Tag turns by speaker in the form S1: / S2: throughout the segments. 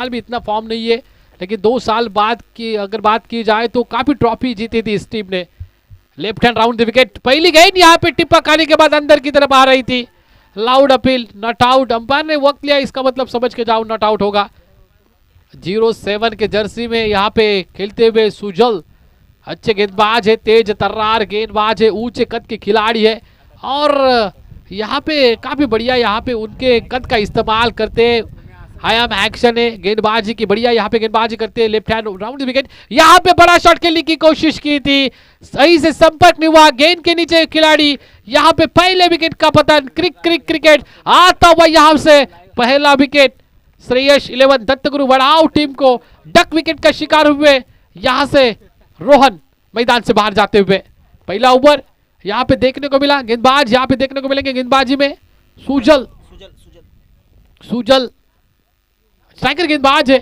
S1: साल भी इतना फॉर्म नहीं है, लेकिन 2 साल बाद की अगर बात की जाए तो काफी ट्रॉफी जीती थी इस टीम ने। Left hand round the wicket, पहली गेंद यहाँ पे टिप्पा खाने के बाद अंदर की तरफ आ रही थी, loud appeal, not out. Umpire ने वक्त लिया, इसका मतलब समझ के जाओ नॉट आउट होगा। 07 के जर्सी में यहाँ पे खेलते हुए सुजल अच्छे गेंदबाज है, तेज तर्रार गेंदबाज है, ऊंचे कद के खिलाड़ी है और यहाँ पे काफी बढ़िया यहाँ पे उनके कद का इस्तेमाल करते आई एम एक्शन है गेंदबाजी की, बढ़िया यहाँ पे गेंदबाजी करते हैं। लेफ्ट हैंड राउंड विकेट, यहाँ पे बड़ा शॉट खेलने की कोशिश की थी, सही से संपर्क नहीं हुआ, गेंद के नीचे खिलाड़ी, यहाँ पे पहले विकेट का पतन। क्रिकेट आता हुआ यहाँ से पहला विकेट। श्रेयस 11 दत्तगुरु वड़ाव टीम को डक विकेट का शिकार हुए, यहाँ से रोहन मैदान से बाहर जाते हुए। पहला ओवर यहाँ पे देखने को मिला, गेंदबाज यहाँ पे देखने को मिलेंगे गेंदबाजी में सुजल स्ट्राइकर गेंदबाज है।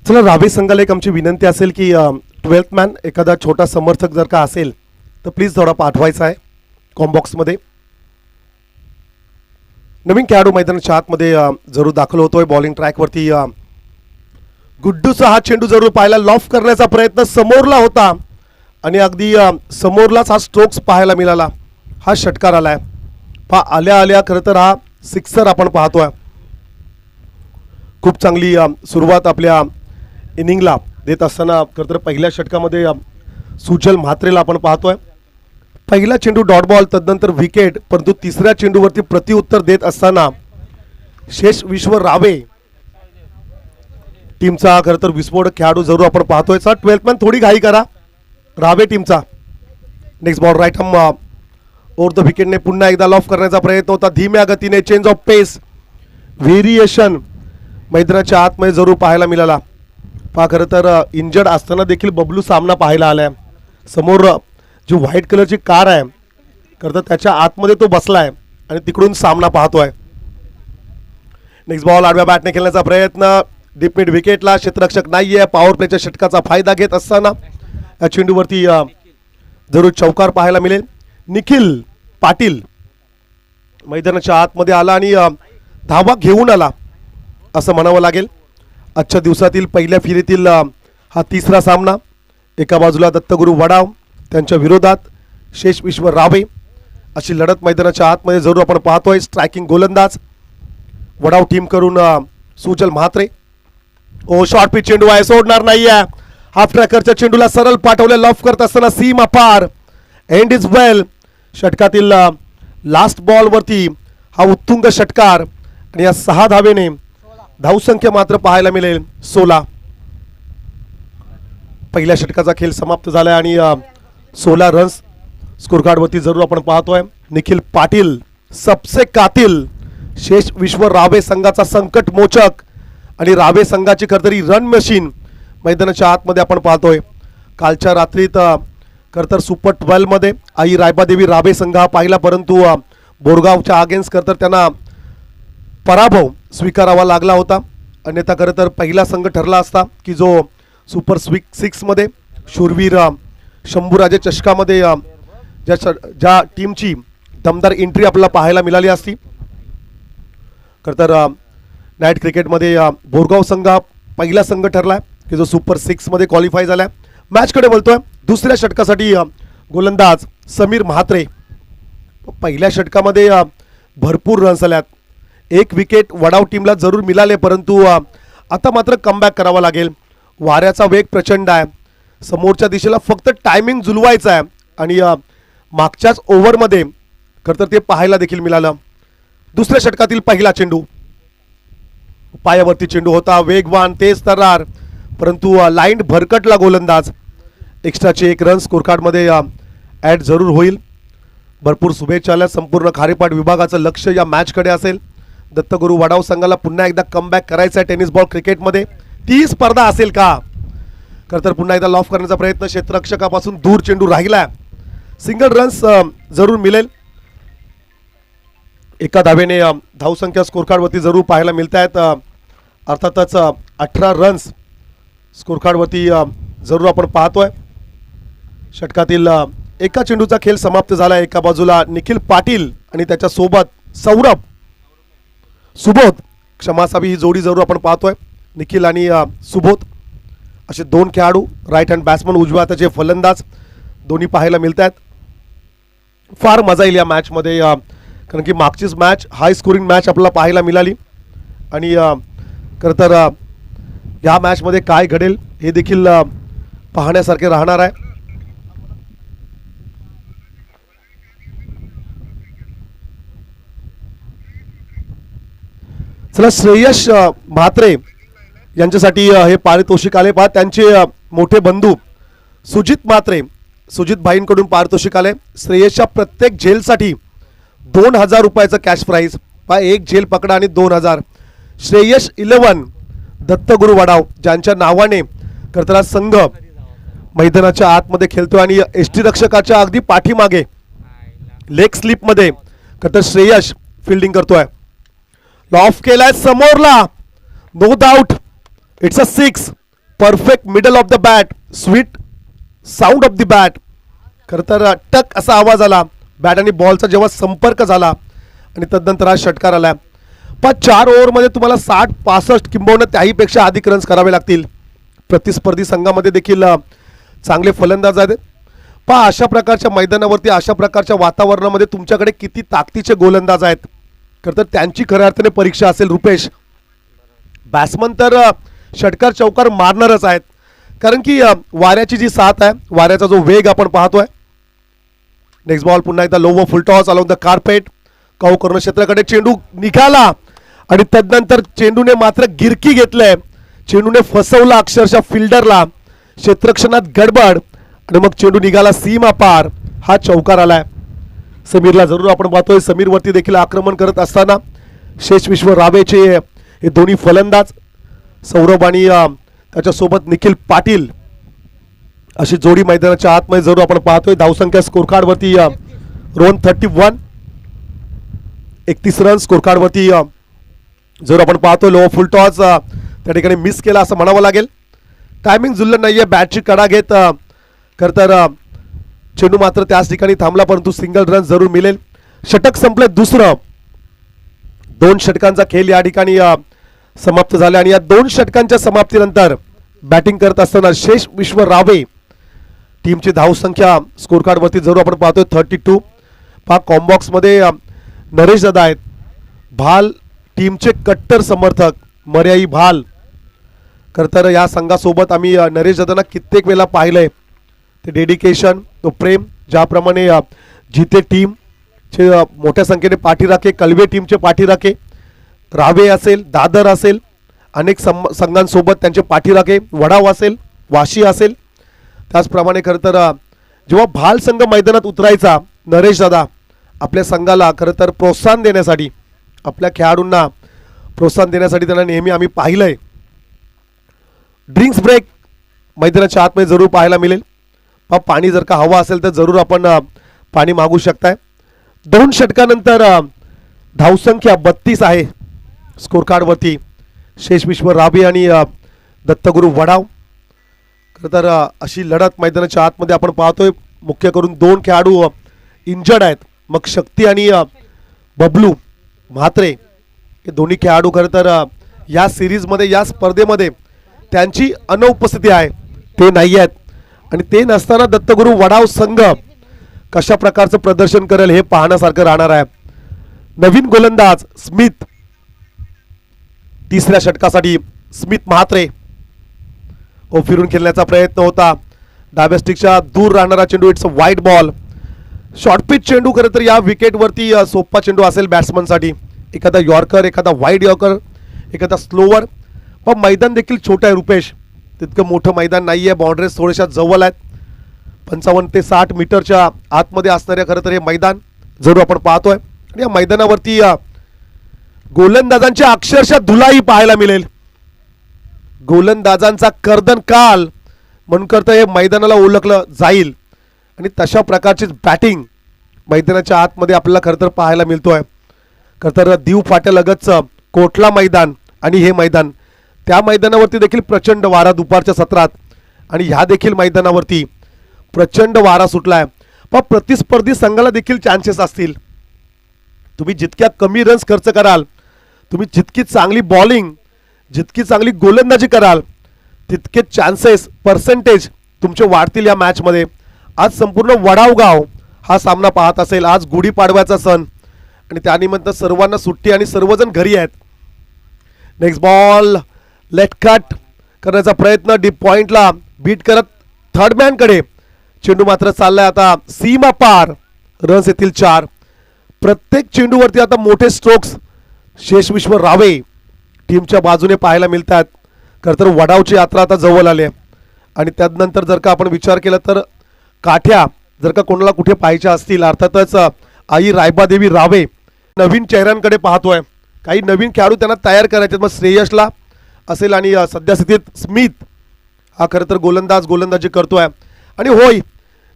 S2: चला रावे संघाला एक आमची विनंती असेल की 12th मॅन एखादा छोटा समर्थक जर का असेल तर प्लीज थोडा पाठवायचा आहे कॉम्बॉक्स मध्ये। नवीन खेळाडू मैदानाच्या आतमध्ये जरूर दाखल होतोय बॉलिंग ट्रॅक वरती। गुड्डूचा हा चेंडू जरूर पाहायला लॉफ करण्याचा प्रयत्न समोरला होता आणि अगदी समोरलाच हा स्ट्रोक्स पाहायला मिळाला, हा षटकार आलाय। आल्या आल्या खरं तर हा सिक्सर आपण पाहतोय। खूप चांगली सुरुवात आपल्या इनिंगला देत असताना खरं तर पहिल्या षटकामध्ये सुजल म्हात्रेला आपण पाहतोय। पहिला चेंडू डॉट बॉल, तदनंतर विकेट, परंतु तिसऱ्या चेंडूवरती प्रत्युत्तर देत असताना शेष विश्व रावे टीमचा खरं तर विस्फोटक खेळाडू जरूर आपण पाहतोय। 12th मॅन थोडी घाई करा रावे टीमचा। Next ball right arm over the विकेटने पुन्हा एकदा लॉफ करण्याचा प्रयत्न होता, धीम्या गतीने चेंज ऑफ पेस व्हेरिएशन मैदानाच्या आतमध्ये जरूर पाहायला मिळाला। खरं तर इंजर्ड असताना देखील बबलू सामना पाहायला आलाय। समोर जी व्हाईट कलरची कार आहे खरं तर त्याच्या आतमध्ये तो बसलाय आणि तिकडून सामना पाहतोय। नेक्स्ट बॉल आडव्या बॅटने खेळण्याचा प्रयत्न, डीप मिड विकेटला, क्षेत्ररक्षक नाहीये, पॉवर प्लेच्या षटकाचा फायदा घेत असताना या चेंडूवरती जरूर चौकार पाहायला मिळेल। निखिल पाटील मैदानाच्या आतमध्ये आला आणि धावा घेऊन आला असं म्हणावं लागेल। आजच्या दिवसातील पहिल्या फेरीतील हा तिसरा सामना, एका बाजूला दत्तगुरु वडाव त्यांच्या विरोधात शेष विश्व रावे अशी लढत मैदानाच्या आतमध्ये जरूर आपण पाहतोय। स्ट्रायकिंग गोलंदाज वडाव टीम करून सुजल म्हात्रे। ओ शॉर्ट पिच चेंडू आहे, सोडणार नाहीये, हाफ ट्रॅकरच्या चेंडूला सरळ पाठवले, लॉफ करत असताना सीमा पार, एंड इज वेल। षटकातील लास्ट बॉल वरती हा उत्तुंग षटकार आणि या 6 धावेने धावसंख्या मात्र पाहायला मिळेल 16। पहिल्या षटकाचा खेळ समाप्त झालाय आणि 16 रन्स स्कोर कार्ड वरती जरूर आपण पाहतोय। निखिल पाटील सबसे कातिल, शेष विश्व रावे संघाचा संकट मोचक आणि रावे संघाची खरतरी रन मशीन मैदानाच्या आतमध्ये आपण पाहतोय। कालच्या रात्रीत खरतर सुपर 12 मध्ये आई रायबादेवी रावे संघ हा पाहिला, परंतु बोरगावच्या अगेन्स्ट खरतर त्यांना पराभव स्वीकारावा लागला होता। अन्यथा खरं तर पहिला संघ ठरला असता की जो सुपर 6 मध्ये शूरवीर शंभूराजे चषकामध्ये ज्या टीमची दमदार एंट्री आपल्याला पाहायला मिळाली असती। खरं तर नाईट क्रिकेटमध्ये बोरगाव संघ पहिला संघ ठरलाय की जो सुपर 6 मध्ये क्वालिफाय झालाय। मॅचकडे बोलतोय, दुसऱ्या षटकासाठी गोलंदाज समीर म्हात्रे। पहिल्या षटकामध्ये भरपूर रन्स आल्यात, एक विकेट वडाव टीमला जरूर मिळाले, परंतु आता मात्र कमबॅक करावा लागेल। वाऱ्याचा वेग प्रचंड आहे, समोरच्या दिशेला फक्त टायमिंग जुलवायचा आहे आणि मागच्याच ओव्हरमध्ये खरं तर ते पाहायला देखील मिळालं। दुसऱ्या षटकातील पहिला चेंडू पायावरती चेंडू होता, वेगवान, तेज तर्रार, परंतु लाईन भरकटला गोलंदाज. एक्स्ट्राचे 1 रन स्कोर कार्डमध्ये ॲड जरूर होईल. भरपूर शुभेच्छा. संपूर्ण खारेपाट विभागाचं लक्ष या मॅचकडे असेल. दत्तगुरू वडाव संघाला पुन्हा एकदा कमबॅक करायचा आहे टेनिस बॉल क्रिकेटमध्ये. ती स्पर्धा असेल का? तर पुन्हा एकदा लॉफ करण्याचा प्रयत्न, क्षेत्ररक्षकापासून दूर चेंडू राहिला. सिंगल रन्स जरूर मिळेल. एका धावेने धावसंख्या स्कोर कार्डवरती जरूर पाहायला मिळत आहेत. अर्थातच 18 रन्स स्कोर कार्डवरती जरूर आपण पाहतोय. षटकातील एका चेंडूचा खेळ समाप्त झाला. एका बाजूला निखिल पाटील आणि त्याच्यासोबत सौरभ सुबोध, क्षमासावी ही जोडी जरूर आपण पाहतोय. निखिल आणि सुबोध असे 2 खेळाडू, राईट हँड बॅट्समन, उजव्या हाताचे फलंदाज दोन्ही पाहायला मिळत आहेत. फार मजा येईल या मॅचमध्ये, कारण की मागचीच मॅच हाय स्कोरिंग मॅच आपल्याला पाहायला मिळाली. आणि खरं तर या मॅचमध्ये काय घडेल हे देखील पाहण्यासारखे राहणार आहे. चला, श्रेयश म्हात्रे यांच्यासाठी हे पारितोषिक आले. पहा, त्यांचे मोठे बंधू सुजित म्हात्रे, सुजित भाईंकडून पारितोषिक आले. श्रेयसच्या प्रत्येक झेलसाठी 2000 रुपयाचं कॅश प्राईज. पहा, 1 झेल पकडा आणि 2000. श्रेयस 11 दत्तगुरू वडाव, ज्यांच्या नावाने करताना संघ मैदानाच्या आतमध्ये खेळतोय आणि एसटी रक्षकाच्या अगदी पाठीमागे लेग स्लिपमध्ये करता श्रेयस फिल्डिंग करतोय. लॉफ केलाय समोरला, no doubt, it's a 6. Perfect middle of the bat, sweet sound of the bat. खरं तर टक असा आवाज आला बॅट आणि बॉलचा जेव्हा संपर्क झाला आणि तदनंतर हा षटकार आला. पण 4 ओव्हरमध्ये तुम्हाला 60-65 किंबहुना त्याहीपेक्षा अधिक रन्स करावे लागतील. प्रतिस्पर्धी संघामध्ये देखील चांगले फलंदाज आहेत. पहा, अशा प्रकारच्या मैदानावरती, अशा प्रकारच्या वातावरणामध्ये तुमच्याकडे किती ताकदीचे गोलंदाज आहेत. खरं तर त्यांची खऱ्या अर्थाने परीक्षा असेल रुपेश. बॅट्समन तर षटकार चौकार मारणारच आहेत, कारण की वाऱ्याची जी साथ आहे, वाऱ्याचा जो वेग आपण पाहतोय. नेक्स्ट बॉल पुन्हा एकदा लो व full toss along the carpet. Cow corner क्षेत्राकडे चेंडू निघाला आणि तदनंतर चेंडूने मात्र गिरकी घेतलंय. चेंडूने फसवला अक्षरशः फिल्डरला. क्षेत्ररक्षणात गडबड आणि मग चेंडू निघाला सीमा पार. हा चौकार आलाय. समीरला जरूर आपण पाहतोय. समीरवरती देखील आक्रमण करत असताना शेष विश्व रावेचे हे दोन्ही फलंदाज, सौरभ आणि त्याच्यासोबत निखिल पाटील, अशी जोडी मैदानाच्या आतमध्ये जरूर आपण पाहतोय. धावसंख्या स्कोर कार्डवरती रोहन 31, 31 रन स्कोर कार्डवरती जरूर आपण पाहतोय. लो फुल टॉस त्या ठिकाणी मिस केला असं म्हणावं लागेल. टायमिंग जुळलं नाहीये. बॅटची कडा घेत खरं तर चेंडू मात्र त्याच ठिकाणी थांबला, परंतु सिंगल रन जरूर मिळेल. षटक संपले दुसरं. 2 षटकांचा खेळ या ठिकाणी समाप्त झाला आणि या 2 षटकांच्या समाप्तीनंतर बॅटिंग करत असताना शेष विश्व रावे टीमची धावसंख्या स्कोर कार्डवरती जरूर आपण पाहतोय 32. पहा, कॉम्बॉक्समध्ये नरेश दादा आहेत, भाल टीमचे कट्टर समर्थक, मर्याई भाल. खरं तर या संघासोबत आम्ही नरेश दादांना कित्येक वेळा पाहिलंय. ते डेडिकेशन, तो प्रेम, ज्याप्रमाणे जिथे टीमचे मोठ्या संख्येने पाठीराखे, कलवे टीमचे पाठीराखे, रावे असेल, दादर असेल, अनेक संघांसोबत त्यांचे पाठीराखे, वडाव असेल, वाशी असेल. त्याचप्रमाणे खरं तर जेव्हा भाल संघ मैदानात उतरायचा, नरेश दादा आपल्या संघाला खरं तर प्रोत्साहन देण्यासाठी, आपल्या खेळाडूंना प्रोत्साहन देण्यासाठी त्यांना नेहमी आम्ही पाहिलंय. ड्रिंक्स ब्रेक मैदानाच्या आतमध्ये जरूर पाहायला मिळेल. पाणी जर का हवा असेल तर जरूर आपण पाणी मागू शकताय. 2 षटकानंतर धावसंख्या 32 आहे स्कोर कार्डवरती. शेष विश्व राबी आणि दत्तगुरू वडाव. खरं तर अशी लढत मैदानाच्या आतमध्ये आपण पाहतोय. मुख्य करून 2 खेळाडू इंजर्ड आहेत. मग शक्ती आणि बबलू म्हात्रे हे दोन्ही खेळाडू खरं तर या सिरीजमध्ये, या स्पर्धेमध्ये त्यांची अनुपस्थिती आहे, ते नाही आहेत. आणि ते नसताना दत्तगुरू वडाव संघ कशा प्रकारचं प्रदर्शन करेल हे पाहण्यासारखं राहणार आहे. नवीन गोलंदाज स्मिथ, 3ऱ्या षटकासाठी स्मिथ म्हात्रे. फिरून खेळण्याचा प्रयत्न होता, डाव्या स्टिकच्या दूर राहणारा चेंडू, it's a wide ball. Short pitch चेंडू खरं तर या विकेटवरती सोपा चेंडू असेल बॅट्समनसाठी. एखादा यॉर्कर, एखादा वाईड यॉर्कर एखादा स्लोवर, पण मैदान देखील छोटं आहे रुपेश, तितकं मोठं मैदान नाही आहे. बाउंड्रीज थोड्याशा जवळ आहेत. 55 ते 60 मीटरच्या आतमध्ये असणाऱ्या खरं तर हे मैदान जरूर आपण पाहतोय. आणि या मैदानावरती गोलंदाजांच्या अक्षरशः धुलाई पाहायला मिळेल. गोलंदाजांचा कर्दन काल म्हणून करता हे मैदानाला ओळखलं जाईल. आणि तशा प्रकारचीच बॅटिंग मैदानाच्या आतमध्ये आपल्याला खरं तर पाहायला मिळतोय. खरं तर दीव फाट्यालगतचं कोटला मैदान आणि हे मैदान, त्या मैदानावरती देखील प्रचंड वारा दुपारच्या सत्रात, आणि ह्या देखील मैदानावरती प्रचंड वारा सुटलाय. पण प्रतिस्पर्धी संघाला देखील चान्सेस असतील. तुम्ही जितक्या कमी रन्स खर्च कराल, तुम्ही जितकी चांगली बॉलिंग, जितकी चांगली गोलंदाजी कराल, तितके चान्सेस, पर्सेंटेज तुमचे वाढतील या मॅचमध्ये. आज संपूर्ण वडावगाव हा सामना पाहत असेल. आज गुढीपाडव्याचा सण आणि त्यानिमित्त सर्वांना सुट्टी आणि सर्वजण घरी आहेत. नेक्स्ट बॉल लेट कट करण्याचा प्रयत्न, डीप पॉइंटला बीट करत थर्ड मॅनकडे चेंडू मात्र चाललाय आता सीमा पार. रन्स येतील 4. प्रत्येक चेंडूवरती आता मोठे स्ट्रोक्स शेषविश्व रावे टीमच्या बाजूने पाहायला मिळतात. खरं तर वडावची यात्रा आता जवळ आली आहे. आणि त्यानंतर जर का आपण विचार केला तर काठ्या जर का कोणाला कुठे पाहायच्या असतील, अर्थातच आई रायबादेवी रावे नवीन चेहऱ्यांकडे पाहतोय. काही नवीन खेळाडू त्यांना तयार करायचे. मग श्रेयसला असेल आणि सध्या स्थितीत स्मिथ हा खरं तर गोलंदाजी करतोय. आणि होय,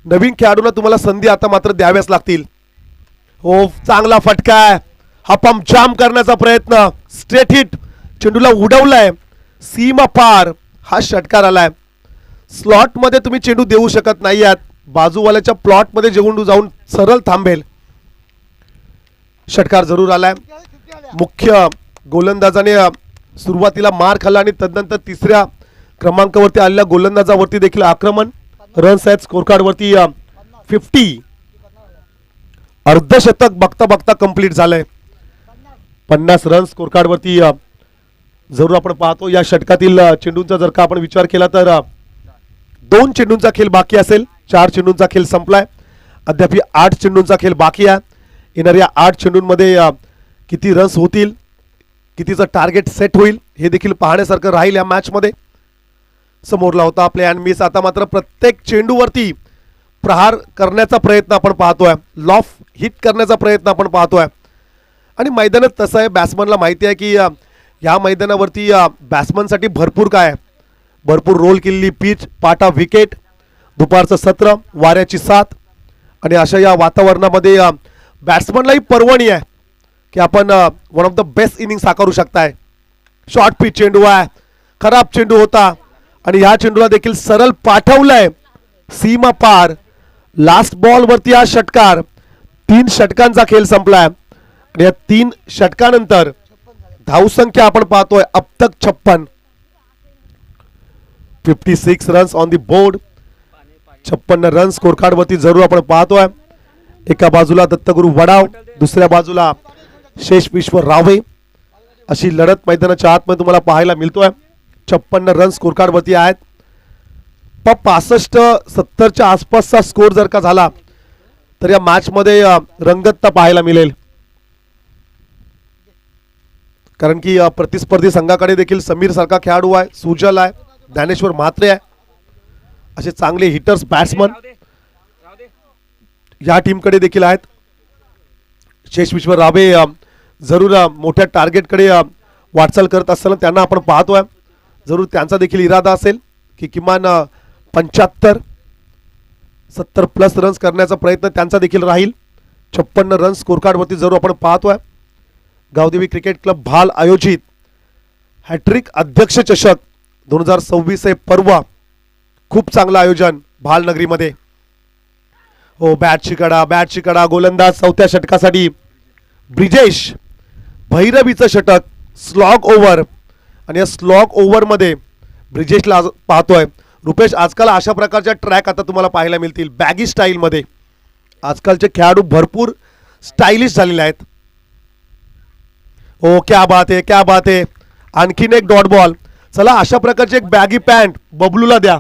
S2: नवीन खेळाडूंना तुम्हाला संधी आता मात्र द्याव्याच लागतील. हो, चांगला फटका आहे. हा पंप जाम करण्याचा प्रयत्न, स्ट्रेट हिट, चेंडूला उडवलाय सीमा पार. हा षटकार आलाय. स्लॉटमध्ये तुम्ही चेंडू देऊ शकत नाही आहात, बाजूवाल्याच्या प्लॉटमध्ये चेंडू जाऊन सरळ थांबेल. षटकार जरूर आलाय. मुख्य गोलंदाजाने सुरुवातीला मार खाल्ला आणि तदनंतर तिसऱ्या क्रमांकावरती आलेल्या गोलंदाजावरती देखील आक्रमण. रन्स आहेत स्कोर कार्डवरती 50. अर्धशतक बघता बघता कंप्लीट झालंय. 50 रन्स स्कोर कार्डवरती जरूर आपण पाहतो. या षटकातील चेंडूंचा जर का आपण विचार केला तर 2 चेंडूंचा खेळ बाकी असेल. 4 चेंडूंचा खेळ संपलाय. अद्याप 8 चेंडूंचा खेळ बाकी आहे. येणाऱ्या 8 चेंडूंमध्ये किती रन्स होतील, कितीचं टार्गेट सेट होईल हे देखील पाहण्यासारखं राहील. या मॅचमध्ये समोरला होता प्ले अँड मिस. आता मात्र प्रत्येक चेंडूवरती प्रहार करण्याचा प्रयत्न आपण पाहतोय, लॉफ हिट करण्याचा प्रयत्न आपण पाहतोय. आणि मैदानात तसं आहे, बॅट्समनला माहिती आहे की या मैदानावरती बॅट्समनसाठी भरपूर काय आहे, भरपूर रोल केलेली पिच, पाटा विकेट, दुपारचं सत्र, वाऱ्याची साथ, आणि अशा या वातावरणामध्ये बॅट्समनलाही पर्वणी आहे की आपण one of the best inning साकारू शकताय. शॉर्ट पिच चेंडू आहे, खराब चेंडू होता आणि ह्या चेंडूला देखील सरळ पाठवलंय सीमा पार. लास्ट बॉलवरती हा षटकार. 3 षटकांचा खेळ संपलाय आणि या 3 षटकानंतर धावसंख्या आपण पाहतोय अब तक 56. 56 runs on the board. 56 runs score कार्डवरती जरूर आपण पाहतोय. एका बाजूला दत्तगुरु वडाव, दुसऱ्या बाजूला शेष विश्व रावे, अशी लढत मैदानाच्या आतमध्ये तुम्हाला पाहायला मिळतोय. 56 रन्स स्कोर कार्डवरती आहेत. 65-70च्या आसपासचा स्कोर जर का झाला तर या मॅचमध्ये रंगतता पाहायला मिळेल. कारण की प्रतिस्पर्धी संघाकडे देखील समीर सारखा खेळाडू आहे, सुजल आहे, ज्ञानेश्वर म्हात्रे आहे, असे चांगले हिटर्स बॅट्समन या टीमकडे देखील आहेत. शेष विश्व रावे जरूर मोठ्या टार्गेटकडे वाटचाल करत असताना त्यांना आपण पाहतोय. जरूर त्यांचा देखील इरादा असेल की किमान 75-70 प्लस रन्स करण्याचा प्रयत्न त्यांचा देखील राहील. 56 रन्स स्कोर कार्डवरती जरूर आपण पाहतोय. गावदेवी क्रिकेट क्लब भाल आयोजित हॅट्रिक अध्यक्ष चषक 2026 हे पर्व, खूप चांगलं आयोजन भाल नगरीमध्ये. हो, बॅट शिकडा, गोलंदाज चौथ्या षटकासाठी ब्रिजेश भैरवीचं षटक, स्लॉग ओव्हर, आणि या स्लॉग ओव्हरमध्ये ब्रिजेशला पाहतोय. रुपेश, आजकाल अशा प्रकारच्या ट्रॅक आता तुम्हाला पाहायला मिळतील बॅगी स्टाईलमध्ये. आजकालचे खेळाडू भरपूर स्टायलिश झालेले आहेत. ओ क्या बात आहे. आणखीन एक डॉट बॉल. चला, अशा प्रकारची एक बॅगी पॅन्ट बबलूला द्या,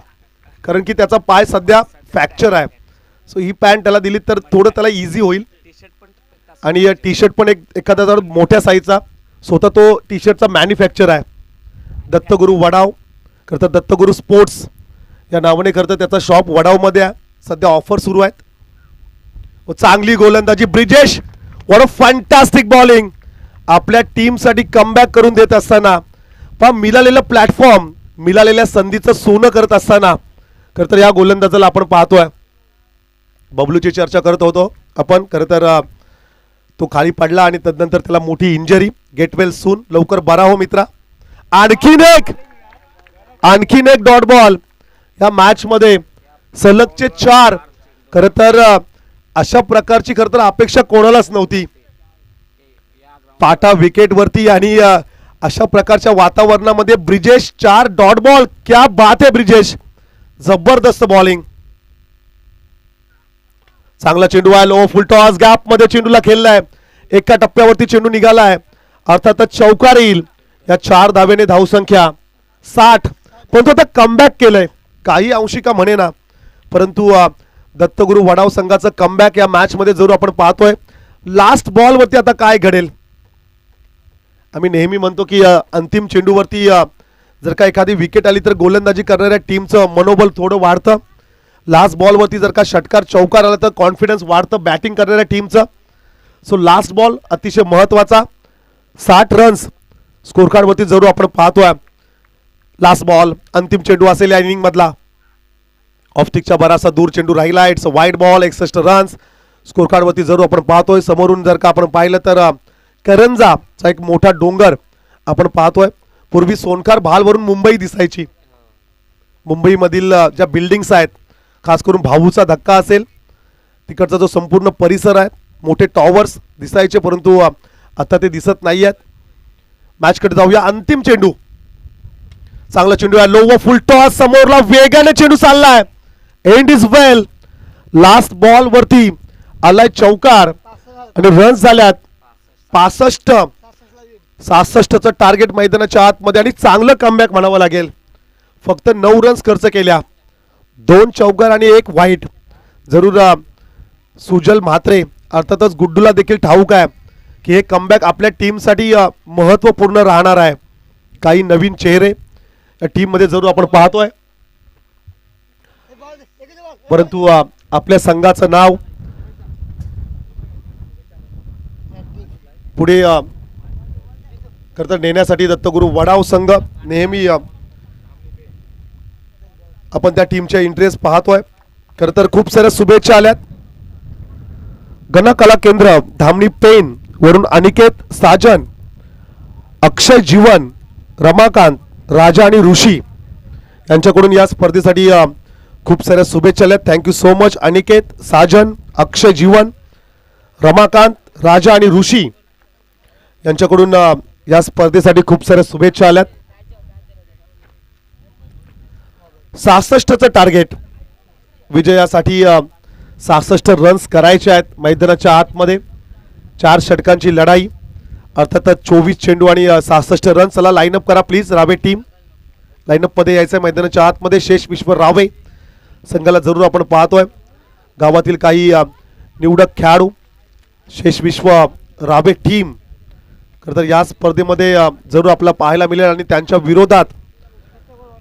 S2: कारण की त्याचा पाय सध्या फ्रॅक्चर आहे. सो ही पॅन्ट त्याला दिली तर थोडं त्याला इझी होईल. आणि टी शर्ट पण एखादा जर मोठ्या साईजचा स्वतः तो टी शर्टचा मॅन्युफॅक्चर आहे. दत्तगुरू वडाव खरं तर दत्तगुरू स्पोर्ट्स या नावाने खरं तर त्याचा शॉप वडावमध्ये आहे. सध्या ऑफर सुरू आहेत. चांगली गोलंदाजी Brijesh. What a fantastic bowling. आपल्या टीमसाठी कमबॅक करून देत असताना पहा मिळालेलं प्लॅटफॉर्म मिळालेल्या संधीचं सोनं करत असताना खरं तर या गोलंदाजाला आपण पाहतोय. बबलूची चर्चा करत होतो आपण. खरं तर तो खाली पडला आणि तदनंतर त्याला मोठी इंजरी. Get well soon. लवकर बरा हो मित्रा. आणखीन एक डॉट बॉल या मॅच मध्ये. सलगचे 4. खरं तर अशा प्रकारची खरं तर अपेक्षा कोणालाच नव्हती. पाटा विकेट वरती आणि अशा प्रकारच्या वातावरणामध्ये ब्रिजेश 4 डॉट बॉल. क्या बात आहे ब्रिजेश. जबरदस्त बॉलिंग. चांगला चेंडू आहे. लो फुल टॉस गॅप मध्ये चेंडूला खेळलाय. एका टप्प्यावरती चेंडू निघालाय. अर्थातच चौकार येईल. या 4 धावेने धावसंख्या 60. पण तो आता कमबॅक केलंय. काही अंशिका म्हणे ना परंतु दत्तगुरू वडाव संघाचं कमबॅक या मॅच मध्ये जरूर आपण पाहतोय. लास्ट बॉल वरती आता काय घडेल. आम्ही नेहमी म्हणतो की अंतिम चेंडूवरती जर का एखादी विकेट आली तर गोलंदाजी करणाऱ्या टीमचं मनोबल थोडं वाढतं. लास्ट बॉलवरती जर का षटकार चौकार आला तर कॉन्फिडन्स वाढतं बॅटिंग करणाऱ्या टीमचं. सो लास्ट बॉल अतिशय महत्त्वाचा. 60 रन्स स्कोर कार्डवरती जरूर आपण पाहतोय. लास्ट बॉल अंतिम चेंडू असेल या इनिंग मधला. ऑफस्टिकच्या बराचसा दूर चेंडू राहिला. It's a wide ball. 61 runs score कार्डवरती जरूर आपण पाहतोय. समोरून जर का आपण पाहिलं तर करंजाचा एक मोठा डोंगर आपण पाहतोय. पूर्वी सोनखार भालवरून मुंबई दिसायची. मुंबईमधील ज्या बिल्डिंग्स आहेत खास करून भाऊचा धक्का असेल तिकडचा जो संपूर्ण परिसर आहे मोठे टॉवर्स दिसायचे परंतु आता ते दिसत नाही आहेत. मॅचकडे जाऊया. अंतिम चेंडू. चांगला चेंडू आहे. लो व फुल टॉस. समोरला वेगाने चेंडू चाललाय. End is well. Last ball वरती आलाय चौकार आणि रन्स झाल्यात 65. 66चं टार्गेट मैदानाच्या आतमध्ये आणि चांगलं कमबॅक म्हणावं लागेल. फक्त 9 रन्स खर्च केल्या. 2 चौकार आणि 1 वाईट. जरूर सुजल म्हात्रे अर्थातच गुड्डूला देखील ठाऊक आहे की हे कमबॅक आपल्या टीमसाठी महत्त्वपूर्ण राहणार आहे. काही नवीन चेहरे या टीममध्ये जरूर आपण पाहतोय परंतु आपल्या संघाचं नाव पुढे खरं नेण्यासाठी दत्तगुरू वडाव संघ नेहमी आपण त्या टीमच्या इंटरेस्ट पाहतोय. खरं तर खूप साऱ्या शुभेच्छा आल्यात. गणकला केंद्र धामणी पेन वरून अनिकेत साजन, अक्षय जीवन, रमाकांत, राजा आणि ऋषी यांच्याकडून या स्पर्धेसाठी खूप साऱ्या शुभेच्छा आल्यात. Thank you so much Aniket, Sajan, Akshay Jeevan, Ramakant, Raja आणि ऋषी यांच्याकडून या स्पर्धेसाठी खूप साऱ्या शुभेच्छा आल्यात. 66चं टार्गेट विजयासाठी. 66 रन्स करायचे आहेत मैदानाच्या आतमध्ये. 4 षटकांची लढाई अर्थातच 24 चेंडू आणि 66 रन. चला लाईनअप करा प्लीज. रावे टीम लाईनअप मध्ये यायचं आहे मैदानाच्या आतमध्ये. शेष विश्व रावे संघाला जरूर आपण पाहतोय. गावातील काही निवडक खेळाडू शेष विश्व रावे टीम खरं तर या स्पर्धेमध्ये जरूर आपल्याला पाहायला मिळेल आणि त्यांच्या विरोधात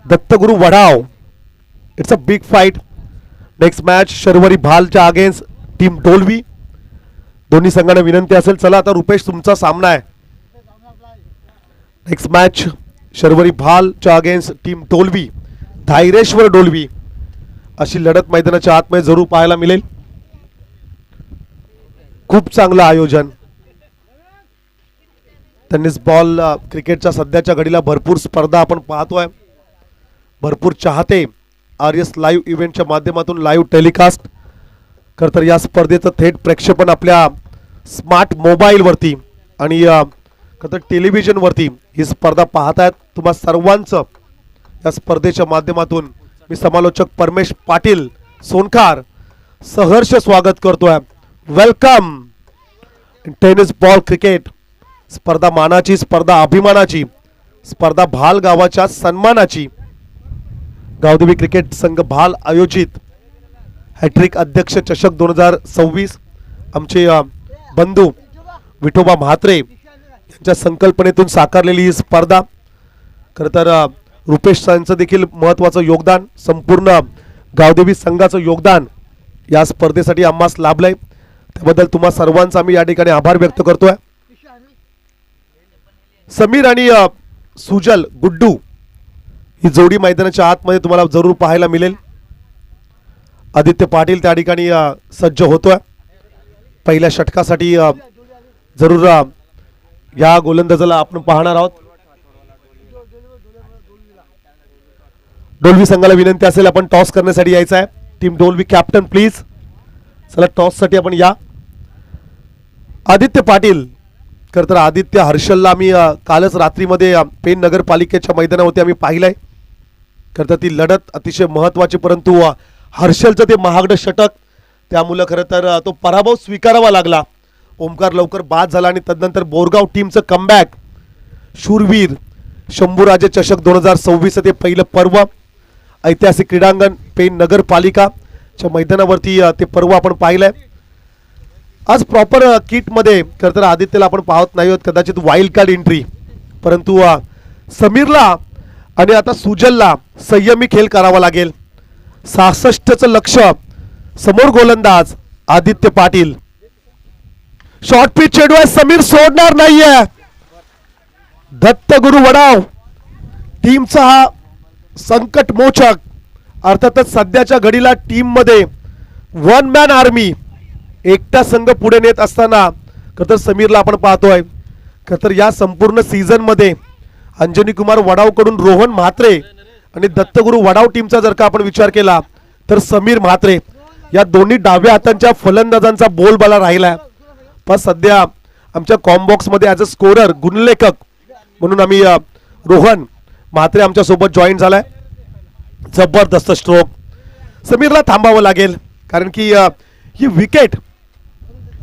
S2: Dattaguru Vadav. It's a big fight. Next match Sharvari भालच्या अगेन्स्ट टीम डोलवी. दोन्ही संघांना विनंती असेल चला आता रुपेश तुमचा सामना आहे. नेक्स्ट मॅच शर्वरी भालच्या अगेन्स्ट टीम डोलवी. धायरेश्वर डोलवी अशी लढत मैदानाच्या आतमध्ये जरूर पाहायला मिळेल. खूप चांगलं आयोजन. टेनिस बॉल क्रिकेटच्या सध्याच्या घडीला भरपूर स्पर्धा आपण पाहतोय. भरपूर चाहते आरएस लाईव्ह इव्हेंटच्या माध्यमातून लाईव्ह टेलिकास्ट खरं तर या स्पर्धेचं थेट प्रक्षेपण आपल्या स्मार्ट मोबाईलवरती आणि खरं तर टेलिव्हिजनवरती ही स्पर्धा पाहतायत. तुम्हा सर्वांचं या स्पर्धेच्या माध्यमातून मी समालोचक परमेश पाटील सोनखार सहर्ष स्वागत करतोय. Welcome tennis ball cricket. स्पर्धा मानाची, स्पर्धा अभिमानाची, स्पर्धा भाल गावाच्या सन्मानाची. गावदेवी क्रिकेट संघ भाल आयोजित हॅट्रिक अध्यक्ष चषक 2026 आमचे बंधू विठोबा म्हात्रे यांच्या संकल्पनेतून साकारलेली ही स्पर्धा. खरं तर रुपेश यांचं देखील महत्त्वाचं योगदान, संपूर्ण गावदेवी संघाचं योगदान या स्पर्धेसाठी आम्हास लाभलंय. त्याबद्दल तुम्हा सर्वांचा मी या ठिकाणी आभार व्यक्त करतोय. समीर आणि सुजल गुड्डू ही जोडी मैदानाच्या आतमध्ये तुम्हाला जरूर पाहायला मिळेल. आदित्य पाटील त्या ठिकाणी सज्ज होतोय पहिल्या षटकासाठी. जरूर या गोलंदाजाला आपण पाहणार आहोत. डोलवी संघाला विनंती असेल आपण टॉस करण्यासाठी यायचं आहे. टीम डोलवी कॅप्टन प्लीज, चला टॉस साठी आपण या. आदित्य पाटील, खरं तर आदित्य हर्षलला आम्ही कालच रात्रीमध्ये पेन नगरपालिकेच्या मैदानावरती आम्ही पाहिलंय. खरं तर ती लढत अतिशय महत्त्वाची, परंतु हर्षलचं ते महागडं षटक, त्यामुळं खरं तर तो पराभव स्वीकारावा लागला. ओमकार लवकर बाद झाला आणि तदनंतर बोरगाव टीमचं कमबॅक. शूरवीर शंभूराजे चषक 2026 ते पहिलं पर्व ऐतिहासिक क्रीडांगण पेन नगरपालिकाच्या मैदानावरती ते पर्व आपण पाहिलंय. आज प्रॉपर किटमध्ये खरं तर आदित्यला आपण पाहत नाही आहोत, कदाचित वाईल्ड कार्ड एंट्री, परंतु समीरला आणि आता सुजलला संयमी खेळ करावा लागेल. 66चं लक्ष, समोर गोलंदाज आदित्य पाटील. शॉर्ट पिच चेंडू आहे, समीर सोडणार नाहीये. दत्तगुरु वडाव टीमचा हा संकट मोचक, अर्थातच सध्याच्या घडीला टीम मध्ये वन मॅन आर्मी, एकटा संघ पुढे नेत असताना खरं तर समीरला आपण पाहतोय. खरं तर या संपूर्ण सीझन मध्ये अंजनी कुमार वडाव कडून रोहन म्हात्रे आणि दत्तगुरु वडाव टीमचा जर का आपण विचार केला तर समीर म्हात्रे या दोन्ही डाव्या हातांच्या फलंदाजांचा बोलबाला राहिला. पण सध्या आमच्या कॉम्बॉक्स मध्ये ॲज अ स्कोरर गुणलेखक म्हणून आम्ही रोहन म्हात्रे आमच्या सोबत जॉईन झालाय. जबरदस्त स्ट्रोक. समीरला थांबावं लागेल कारण की ही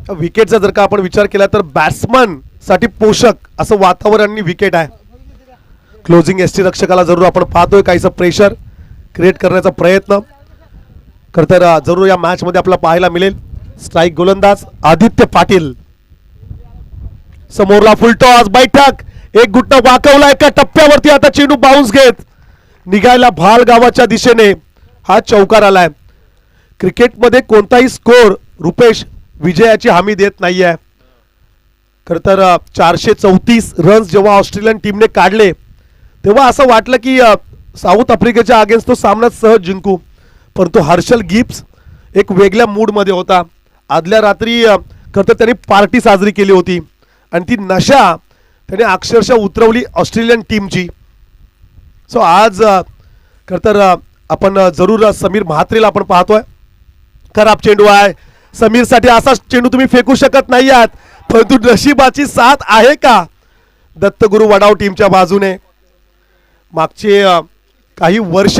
S2: विकेटचा जर का आपण विचार केला तर बॅट्समन साठी पोषक असं वातावरण आणि विकेट आहे. क्लोजिंग एसटी रक्षकाला जरूर आपण पाहतोय काहीसं प्रेशर क्रिएट करण्याचा प्रयत्न खरं तर जरूर या मॅच मध्ये आपल्याला पाहायला मिळेल. स्ट्राईक गोलंदाज आदित्य पाटील. समोरला फुलटॉस, बैठक, एक गुट्टा वाकवला एका टप्प्यावरती. आता चेंडू बाउन्स घेत निघायला भाल गावाच्या दिशेने हा चौकार आलाय. क्रिकेटमध्ये कोणताही स्कोर रुपेश विजयाची हमी देत नाहीये. खरं तर 434 रन्स जेव्हा ऑस्ट्रेलियन टीमने काढले तेव्हा असं वाटलं की साऊथ आफ्रिकेच्या अगेन्स्ट तो सामना सहज जिंकू, परंतु हर्षल गिब्स एक वेगळ्या मूडमध्ये होता. आदल्या रात्री खरं तर त्यांनी पार्टी साजरी केली होती आणि ती नशा त्याने अक्षरशः उतरवली ऑस्ट्रेलियन टीमची. सो आज खरं तर आपण जरूर समीर म्हात्रेला आपण पाहतोय. खराब चेंडू आहे समीरसाठी, असा चेंडू तुम्ही फेकू शकत नाही आहात, परंतु नशिबाची साथ आहे का दत्तगुरु वडाव टीमच्या बाजूने. मागचे काही वर्ष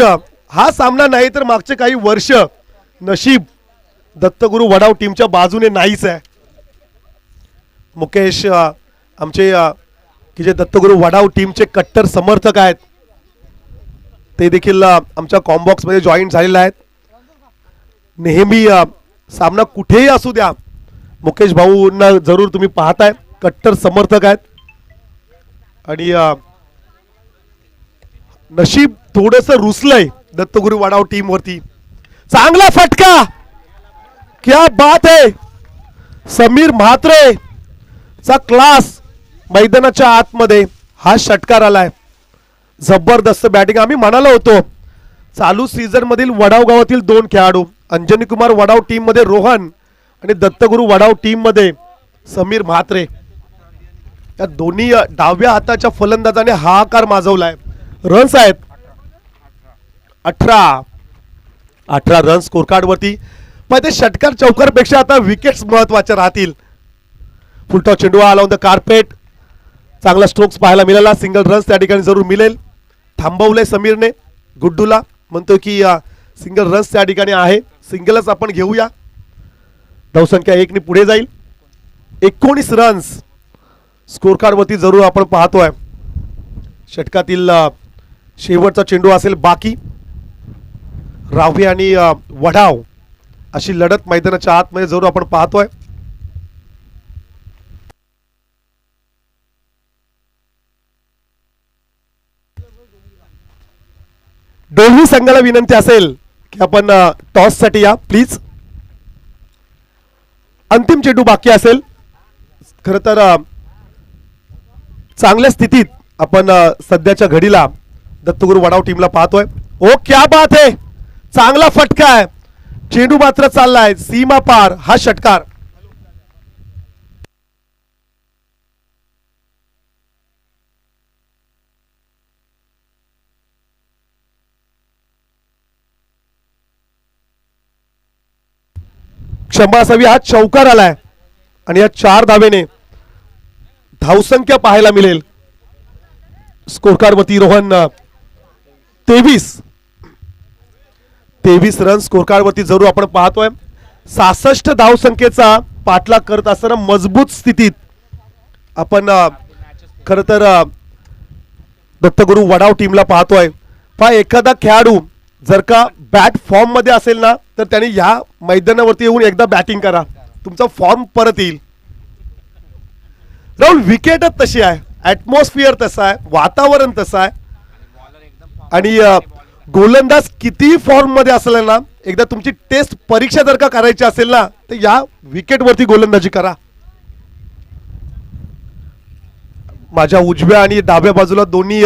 S2: हा सामना नाही तर मागचे काही वर्ष नशीब दत्तगुरु वडाव टीमच्या बाजूने नाहीच आहे. मुकेश आमचे की जे दत्तगुरु वडाव टीमचे कट्टर समर्थक आहेत ते देखील आमच्या कॉम्बॉक्स मध्ये जॉईन झालेले आहेत. नेहमी सामना कुठेही असू द्या मुकेश भाऊंना जरूर तुम्ही पाहताय, कट्टर समर्थक आहेत. आणि नशीब थोडंसं रुसलंय दत्तगुरु वडाव टीम वरती. चांगला फटका, क्या बात है. समीर म्हात्रे चा क्लास मैदानाच्या आतमध्ये हा षटकार आलाय. जबरदस्त बॅटिंग. आम्ही म्हणालो होतो चालू सीझन मधील वडाव गावातील दोन खेळाडू अंजनी कुमार वडाव टीम मध्ये रोहन आणि दत्तगुरु वडाव टीम मध्ये समीर म्हात्रे, या दोन्ही डाव्या हाताच्या फलंदाजाने हाहाकार माजवलाय. रन्स आहेत 18 रन स्कोर कार्ड वरती. पण ते षटकार चौकार पेक्षा आता विकेट्स महत्वाच्या राहतील. फुलटॉस चेंडू आला ऑन द कार्पेट. चांगला स्ट्रोक्स पाहायला मिळाला. सिंगल रन्स त्या ठिकाणी जरूर मिळेल. थांबवलंय समीरने गुड्डूला, म्हणतो की सिंगल रन्स त्या ठिकाणी आहे, सिंगलच आपण घेऊया. धावसंख्या 1 ने पुढे जाईल. 19 रन्स स्कोर कार्ड वरती जरूर आपण पाहतोय. षटकातील शेवटचा चेंडू असेल बाकी. रावे आणि वडाव अशी लढत मैदानाच्या आतमध्ये जरूर आपण पाहतोय. दोन्ही संघाला विनंती असेल की आपण टॉस साठी या प्लीज. अंतिम चेंडू बाकी असेल. खर तर चांगल्या स्थितीत आपण सध्याच्या घडीला दत्तगुरु वडाव टीमला पाहतोय. ओ क्या बात आहे, चांगला फटका आहे. चेंडू मात्र चाललाय सीमा पार. हा षटकार क्षमा असावी. हा चौकार आलाय आणि या 4 धावेने धावसंख्या पाहायला मिळेल. स्कोरकार्ड वरती रोहन 23 रन स्कोरकार्ड वरती जरूर आपण पाहतोय. 66 धावसंख्येचा पाठलाग करत असताना मजबूत स्थितीत आपण खर तर दत्तगुरु वडाव टीमला पाहतोय. पहा एखादा खेळाडू जर का बॅट फॉर्म मध्ये असेल ना तर त्याने या मैदानावरती येऊन एकदा बॅटिंग करा, तुमचा फॉर्म परत येईल. राहुल विकेटच तशी आहे, ऍटमॉस्फिअर तसा आहे, वातावरण तसं आहे आणि गोलंदाज किती फॉर्म मध्ये असला ना एकदा तुमची टेस्ट परीक्षा जर का करायची असेल ना तर या विकेट वरती गोलंदाजी करा. माझ्या उजव्या आणि डाव्या बाजूला दोन्ही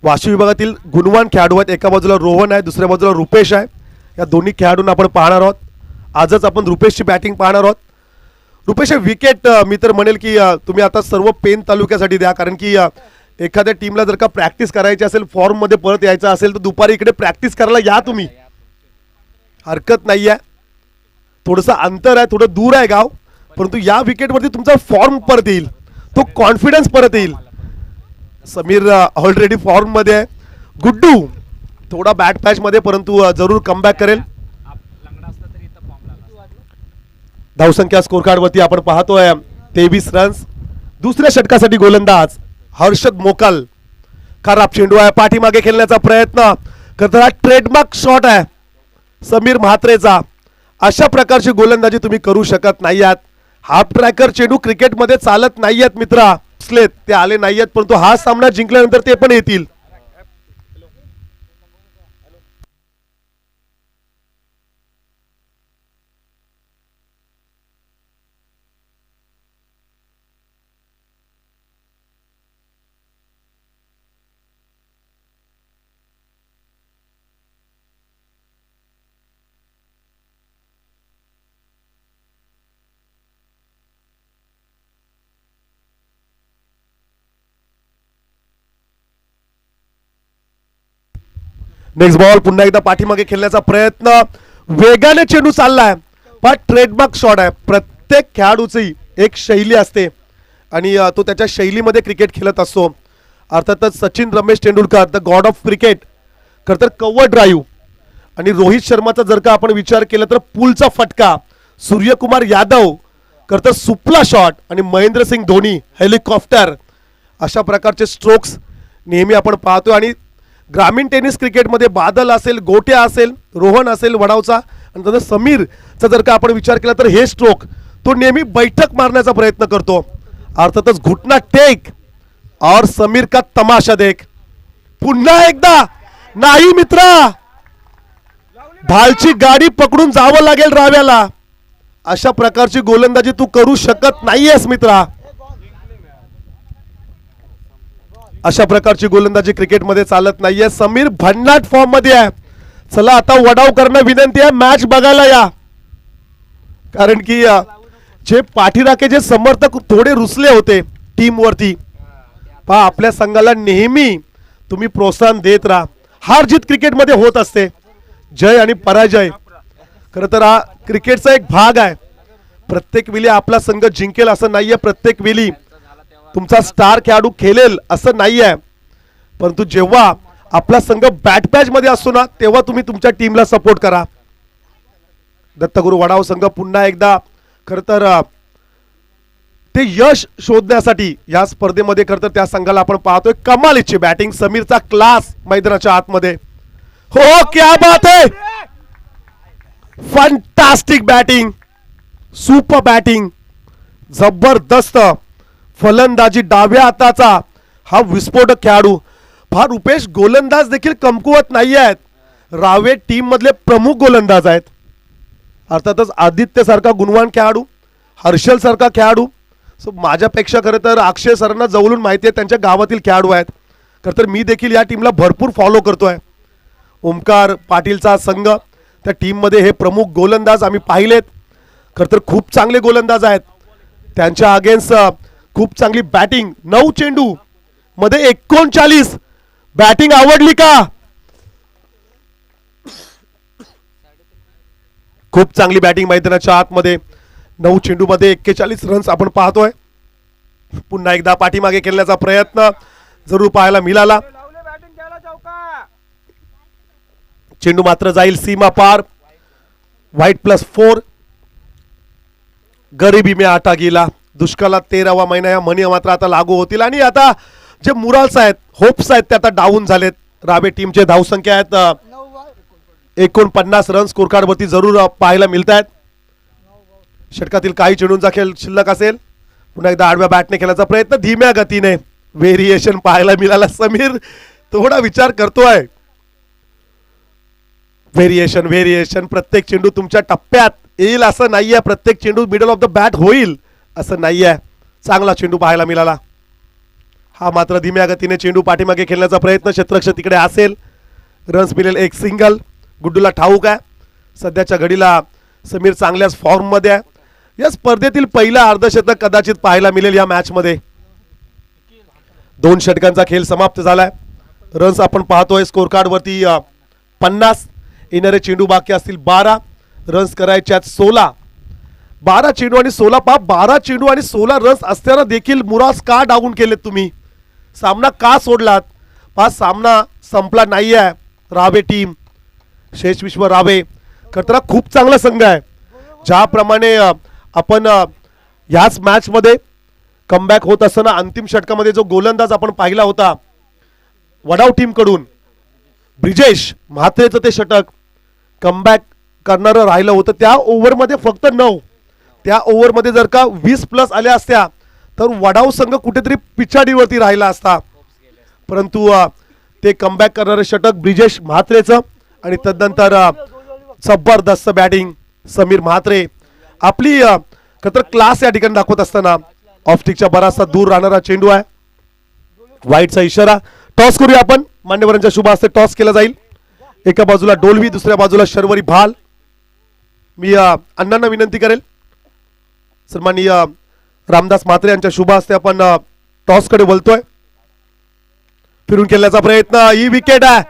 S2: वाशिम विभागातील गुणवान खेळाडू आहेत. एका बाजूला रोहन आहे, दुसऱ्या बाजूला रुपेश आहे. या दोन्ही खेळाडूंना आपण पाहणार आहोत. आजच आपण रुपेशची बॅटिंग पाहणार आहोत. रुपेश विकेट मी तर म्हणेल की तुम्ही आता सर्व पेन तालुक्यासाठी द्या, कारण की एखाद्या टीमला जर का प्रॅक्टिस करायची असेल, फॉर्म मध्ये परत यायचं असेल तर दुपारी इकडे प्रॅक्टिस करायला या तुम्ही, हरकत नाही आहे. थोडंसं अंतर आहे, थोडं दूर आहे गाव, परंतु या विकेटवरती तुमचा फॉर्म परत येईल, तो कॉन्फिडन्स परत येईल. समीर ऑलरेडी फॉर्म मध्ये आहे. गुड्डू थोडा बॅट पॅच मध्ये परंतु जरूर कमबॅक करेल. धावसंख्या स्कोर कार्ड वरती आपण पाहतोय 23 रन्स. दुसऱ्या षटकासाठी गोलंदाज हर्षद मोकल. खराब चेंडू आहे, पाठीमागे खेळण्याचा प्रयत्न करत. हा ट्रेडमार्क शॉट आहे समीर म्हात्रेचा. अशा प्रकारची गोलंदाजी तुम्ही करू शकत नाही आहात. हाफ ट्रॅकर चेंडू क्रिकेटमध्ये चालत नाही आहेत मित्रा. ते आले नाही आहेत, परंतु हा सामना जिंकल्यानंतर ते पण येतील. नेक्स्ट बॉल पुन्हा एकदा पाठीमागे खेळण्याचा प्रयत्न. वेगाने चेंडू चाललाय, पण ट्रेडमार्क शॉट आहे. प्रत्येक खेळाडूची एक शैली असते आणि तो त्याच्या शैलीमध्ये क्रिकेट खेळत असतो. अर्थातच Sachin Ramesh Tendulkar the God of cricket खरं तर कव्हर ड्राईव्ह आणि रोहित शर्माचा जर का आपण विचार केला तर पुलचा फटका, सूर्यकुमार यादव खरं तर सुपला शॉट आणि महेंद्रसिंग धोनी हेलिकॉप्टर, अशा प्रकारचे स्ट्रोक्स नेहमी आपण पाहतो. आणि ग्रामीण टेनिस क्रिकेटमध्ये बादल असेल, गोट्या असेल, रोहन असेल वडावचा, आणि नंतर समीरचा जर का आपण विचार केला तर हे स्ट्रोक तो नेहमी बैठक मारण्याचा प्रयत्न करतो. अर्थातच घुटना टेक और समीर का तमाशा देख. पुन्हा एकदा नाही मित्रा, भालची गाडी पकडून जावं लागेल राव्याला. अशा प्रकारची गोलंदाजी तू करू शकत नाहीयेस मित्रा. अशा प्रकारची गोलंदाजी क्रिकेटमध्ये चालत नाहीये. समीर भन्नाट फॉर्म मध्ये आहे. चला आता वडावकरांना विनंती आहे, मॅच बघायला या, कारण की जे पाठीराखे जे समर्थक थोडे रुसले होते टीम वरती, पहा आपल्या संघाला नेहमी तुम्ही प्रोत्साहन देत राहा. हार जीत क्रिकेटमध्ये होत असते, जय आणि पराजय खरं तर हा क्रिकेटचा एक भाग आहे. प्रत्येक वेळी आपला संघ जिंकेल असं नाहीये, प्रत्येक वेळी तुमचा स्टार खेळाडू खेळेल असं नाहीये, परंतु जेव्हा आपला संघ बॅट पॅच मध्ये असतो ना तेव्हा तुम्ही तुमच्या टीमला सपोर्ट करा. दत्तगुरु वडाव संघ पुन्हा एकदा खरं तर ते यश शोधण्यासाठी या स्पर्धेमध्ये खरं तर त्या संघाला आपण पाहतोय. कमालीची बॅटिंग, समीरचा क्लास मैदानाच्या आतमध्ये. हो क्या बात है, फंटास्टिक बॅटिंग, सुपर बॅटिंग, जबरदस्त फलंदाजी. डाव्या हाताचा हा विस्फोटक खेळाडू. फार रुपेश गोलंदाज देखील कमकुवत नाही आहेत. रावे टीम मधले प्रमुख गोलंदाज आहेत. अर्थातच आदित्य सारखा गुणवान खेळाडू, हर्षल सारखा खेळाडू. सो माझ्यापेक्षा खरं तर अक्षय सरांना जवळून माहिती आहे त्यांच्या गावातील खेळाडू आहेत. खरं तर मी देखील या टीमला भरपूर फॉलो करतोय. ओमकार पाटीलचा संघ, त्या टीममध्ये हे प्रमुख गोलंदाज आम्ही पाहिलेत. खरं तर खूप चांगले गोलंदाज आहेत. त्यांच्या अगेन्स्ट खूप चांगली बॅटिंग. 9 चेंडू मध्ये 39. बॅटिंग आवडली का? खूप चांगली बॅटिंग मैदानाच्या आतमध्ये. 9 चेंडू मध्ये 41 रन्स आपण पाहतोय. पुन्हा एकदा पाठीमागे खेळण्याचा प्रयत्न जरूर पाहायला मिळाला. चेंडू मात्र जाईल सीमा पार. व्हाईट +4. गरिबी में आटा गेला. दुष्काळात 13वा महिना या म्हणी मात्र आता लागू होतील. आणि आता जे मुराल्स आहेत, होप्स आहेत, ते आता डाऊन झालेत. रावे टीमचे धावसंख्या आहेत 49 रन स्कोर कार्ड वरती जरूर पाहायला मिळत आहेत. षटकातील काही चेंडूंचा खेळ शिल्लक असेल. पुन्हा एकदा आडव्या बॅटने खेळण्याचा प्रयत्न धीम्या गतीने. व्हेरिएशन पाहायला मिळाला. समीर थोडा विचार करतोय. व्हेरिएशन प्रत्येक चेंडू तुमच्या टप्प्यात येईल असं नाहीये. प्रत्येक चेंडू मिडल ऑफ द बॅट होईल असं नाहीये. चांगला चेंडू पाहायला मिळाला. हा मात्र धीम्या गतीने चेंडू पाठीमागे खेळण्याचा प्रयत्न. क्षेत्ररक्षक तिकडे असेल. रन्स मिळेल एक सिंगल. गुड्डूला ठाऊक आहे सध्याच्या घडीला समीर चांगल्याच फॉर्म मध्ये आहे. या स्पर्धेतील पहिला अर्धशतक कदाचित पाहायला मिळेल या मॅच मध्ये. 2 षटकांचा खेळ समाप्त झालाय. रन्स आपण पाहतोय स्कोर कार्ड वरती 50. येणारे चेंडू बाकी असतील 12. रन्स करायचे आहेत 16. 12 चेंडू आणि 16 पा 12 चेंडू आणि 16 रन्स असताना देखील मुरास का डाऊन केलेत तुम्ही? सामना का सोडलात? सामना संपला नाहीये. रावे टीम, शेष विश्व रावे खरं खूप चांगला संघ आहे. ज्याप्रमाणे आपण याच मॅच मध्ये कमबॅक होत असताना अंतिम षटकामध्ये जो गोलंदाज आपण पाहिला होता वडाव टीम कडून, ब्रिजेश म्हात्रेचं ते षटक कमबॅक करणारं राहिलं होतं. त्या ओव्हरमध्ये फक्त 9. त्या ओव्हरमध्ये जर का 20+ आल्या असत्या तर वडाव संघ कुठेतरी पिछाडीवरती राहिला असता. परंतु ते कमबॅक करणारे षटक ब्रिजेश म्हात्रेचं. आणि तदनंतर जबरदस्त बॅटिंग समीर म्हात्रे. आपली खतर क्लास या ठिकाणी दाखवत असताना ऑफस्टिकच्या बराचसा दूर राहणारा चेंडू आहे. व्हाईटचा इशारा. टॉस करूया आपण. मान्यवरांच्या शुभ हस्ते टॉस केला जाईल. एका बाजूला डोलवी, दुसऱ्या बाजूला शर्वरी भाल. मी अण्णांना विनंती करेल सन्माननीय रामदास म्हात्रे यांच्या शुभ हस्ते आपण टॉस कडे बोलतोय. फिरून खेळण्याचा प्रयत्न. ही विकेट आहे.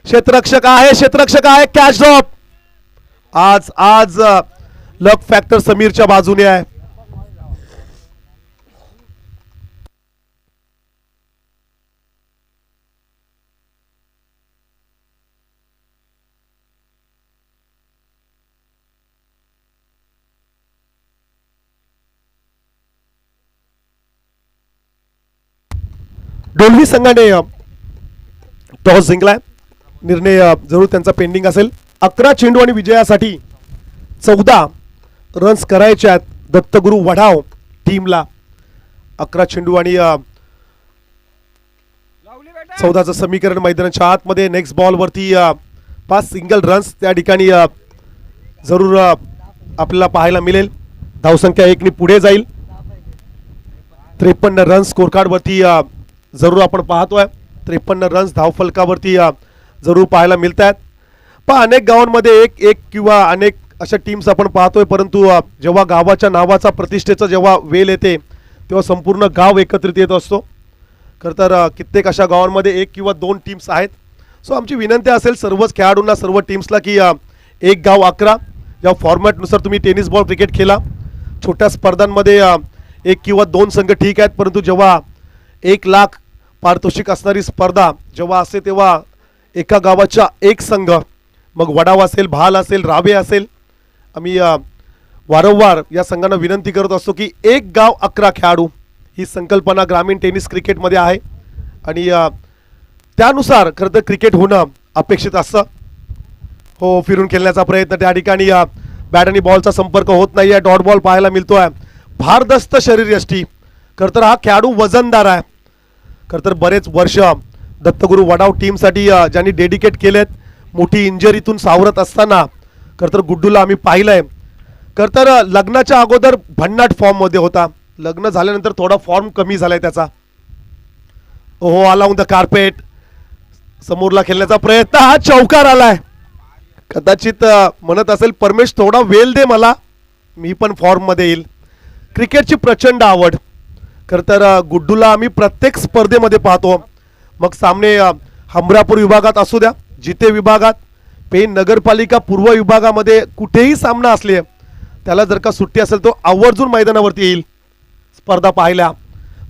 S2: क्षेत्ररक्षक आहे. Catch drop. आज लक फॅक्टर समीरच्या बाजूने आहे. डोलवी संघाने टॉस जिंकलाय. निर्णय जरूर त्यांचा पेंडिंग असेल. 11 चेंडू आणि विजयासाठी 14 रन्स करायचे आहेत दत्तगुरु वडाव टीमला. 11 चेंडू आणि 14चं समीकरण मैदानाच्या आतमध्ये. नेक्स्ट बॉल वरती 5 सिंगल रन्स त्या ठिकाणी जरूर आपल्याला पाहायला मिळेल. धावसंख्या 1 पुढे जाईल. 53 रन्स स्कोर कार्ड वरती जरूर आपण पाहतोय. 53 रन्स धावफलकावरती जरूर पाहायला मिळत आहेत. पण अनेक गावांमध्ये एक किंवा अनेक अशा टीम्स आपण पाहतोय. परंतु जेव्हा गावाच्या नावाचा प्रतिष्ठेचा जेव्हा वेळ येते तेव्हा संपूर्ण गाव एकत्रित येत असतो. खरं तर कित्येक अशा गावांमध्ये 1 किंवा 2 टीम्स आहेत. सो आमची विनंती असेल सर्वच खेळाडूंना, सर्व टीम्सला की 1 गाव 11 या फॉर्मॅटनुसार तुम्ही टेनिस बॉल क्रिकेट खेळा. छोट्या स्पर्धांमध्ये 1 किंवा 2 संघ ठीक आहेत. परंतु जेव्हा 1 लाख पारितोषिक असणारी स्पर्धा जेव्हा असते तेव्हा एका गावाच्या 1 संघ, मग वडाव असेल, भाल असेल, रावे असेल, आम्ही वारंवार या संघांना विनंती करत असतो की 1 गाव 11 खेळाडू ही संकल्पना ग्रामीण टेनिस क्रिकेटमध्ये आहे. आणि त्यानुसार खरं तर क्रिकेट होणं अपेक्षित असतं. हो, फिरून खेळण्याचा प्रयत्न. त्या ठिकाणी बॅट आणि बॉलचा संपर्क होत नाही आहे. डॉट बॉल पाहायला मिळतोय. भारदस्त शरीरयष्टी. खरं तर हा खेळाडू वजनदार आहे. खरं तर बरेच वर्ष दत्तगुरू वडाव टीमसाठी ज्यांनी डेडिकेट केलेत, मोठी इंजरीतून सावरत असताना खरं तर गुड्डूला आम्ही पाहिलंय. खरं तर लग्नाच्या अगोदर भन्नाट फॉर्ममध्ये होता, लग्न झाल्यानंतर थोडा फॉर्म कमी झालाय त्याचा. ओहो, आला ऑन द कार्पेट, समोरला खेळण्याचा प्रयत्न, हा चौकार आलाय. कदाचित म्हणत असेल परमेश थोडा वेळ दे मला, मी पण फॉर्ममध्ये येईल. क्रिकेटची प्रचंड आवड. खरं तर गुड्डूला आम्ही प्रत्येक स्पर्धेमध्ये पाहतो, मग सामने हमरापूर विभागात असू द्या, जिते विभागात, पेन नगरपालिका पूर्व विभागामध्ये कुठेही सामना असले त्याला जर का सुट्टी असेल तो आवर्जून मैदानावरती येईल स्पर्धा पाहायला.